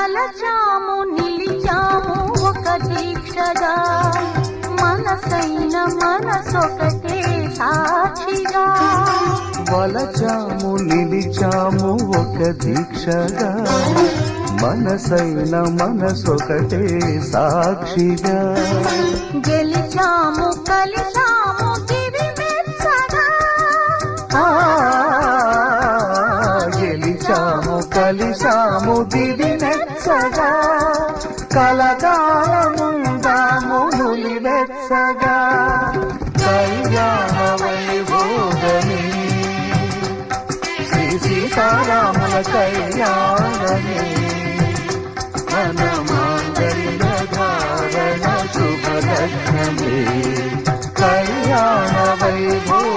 కలచాము నిలిచాము ఒక దీక్షగా మనసైన మనసొకటే సాక్షిగా వలచాము నిలిచాము ఒక దీక్షగా మనసైన మనసొకటే సాక్షిగా గెలిచాము కలిసాము దివి మెచ్చగా గెలిచాము కలిసాము దివి మెచ్చగా కలకాలముందాము నులివెచ్చగా కళ్యాణ వైభోగమే శ్రీ సీతారాముల కళ్యాణమే మన మాంగళ్య ధారణ శుభలగ్నమే కళ్యాణ వైభోగమే